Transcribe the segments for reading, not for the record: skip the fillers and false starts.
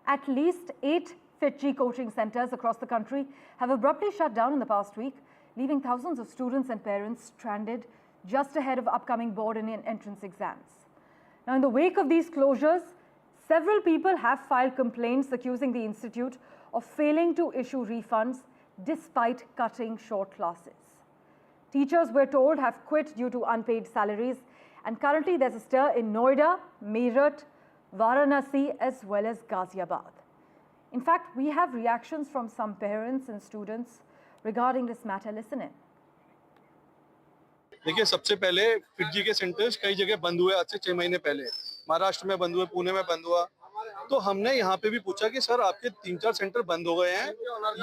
At least 8 FITGI coaching centers across the country have abruptly shut down in the past week, leaving thousands of students and parents stranded just ahead of upcoming board and entrance exams. Now, in the wake of these closures, several people have filed complaints accusing the institute of failing to issue refunds despite cutting short classes. Teachers, we're told, have quit due to unpaid salaries, and currently there's a stir in Noida, Meerut, Varanasi as well as Ghaziabad. In fact, we have reactions from some parents and students regarding this matter. Listen in. देखिए, सबसे पहले फिटजी के centres कई जगह बंद हुए आज से 6 महीने पहले। महाराष्ट्र में बंद हुए, पुणे में बंद हुआ। तो हमने यहाँ पे भी पूछा कि सर आपके 3-4 सेंटर बंद हो गए हैं,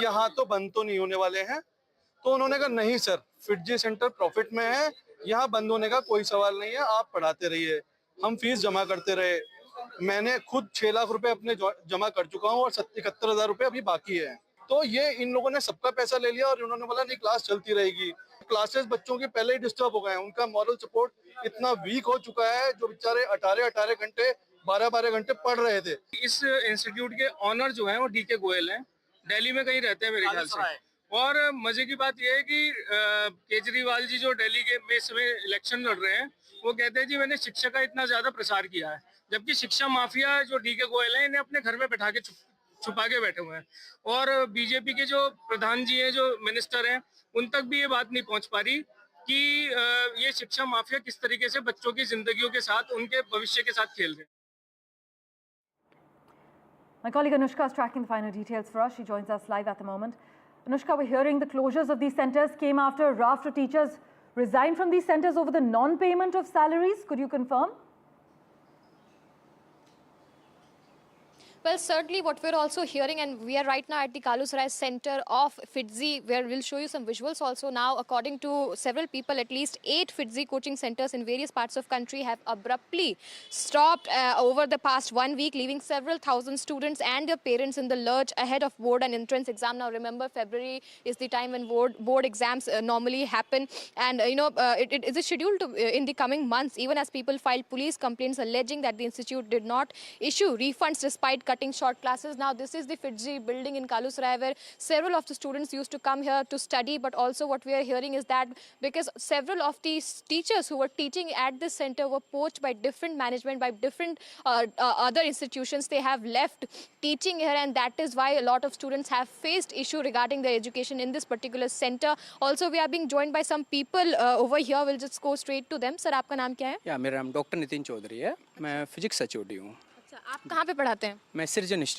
यहाँ तो बंद तो नहीं होने वाले हैं। तो उन्होंने कहा नहीं सर, फिटजी सेंटर प्रॉफिट में है, यहाँ बंद होने का कोई सवाल नहीं है, आप पढ़ाते रहिए। हम फीस जमा करते रहे। मैंने खुद 6 लाख रुपए अपने जमा कर चुका हूँ और 71,000 रुपए अभी बाकी है। तो ये इन लोगों ने सबका पैसा ले लिया और उन्होंने बोला नहीं क्लास चलती रहेगी। क्लासेस बच्चों के पहले ही डिस्टर्ब हो गए हैं, उनका मॉरल सपोर्ट इतना वीक हो चुका है, जो बेचारे 18 घंटे 12 घंटे पढ़ रहे थे। इस इंस्टीट्यूट के ऑनर जो हैं वो डीके गोयल हैं, दिल्ली में कहीं रहते हैं मेरे ख्याल से। और मजे की बात यह है कि केजरीवाल जी जो दिल्ली के में इस समय इलेक्शन लड़ रहे हैं, वो कहते हैं जी मैंने शिक्षा का इतना ज्यादा प्रसार किया है, जबकि शिक्षा माफिया जो डीके गोयल हैं इन्हें अपने घर में बैठा के छुपा के बैठे हुए हैं। और बीजेपी के जो प्रधान जी हैं, जो मिनिस्टर हैं, उन तक भी ये बात नहीं पहुंच पा रही कि ये शिक्षा माफिया किस तरीके से बच्चों की जिंदगियों के साथ, उनके भविष्य के साथ खेल रहे हैं। My colleague Anushka is tracking the final details for us. She joins us live at the moment. Anushka, we're hearing the closures of these centers came after a raft of teachers resigned from these centers over the non-payment of salaries. Could you confirm? Well, certainly what we're also hearing, and we are right now at the Kalusarai center of FITGI, where we'll show you some visuals also now. According to several people, at least 8 FITGI coaching centers in various parts of country have abruptly stopped over the past 1 week, leaving several thousand students and their parents in the lurch ahead of board and entrance exam. Now, remember, February is the time when board exams normally happen, and it is scheduled to, in the coming months, even as people filed police complaints alleging that the institute did not issue refunds despite cutting short classes. Now, this is the FITGI building in Kalusarai, where several of the students used to come here to study, but also what we are hearing is that because several of these teachers who were teaching at this center were poached by different management, by different other institutions, they have left teaching here, and that is why a lot of students have faced issue regarding their education in this particular center. Also, we are being joined by some people over here. We'll just go straight to them. Sir, आपका नाम क्या है? या मेरा नाम doctor Nitin Chaudhary है, मैं physics HOD हूँ। आप कहाँ पे पढ़ाते हैं? मैं सृजन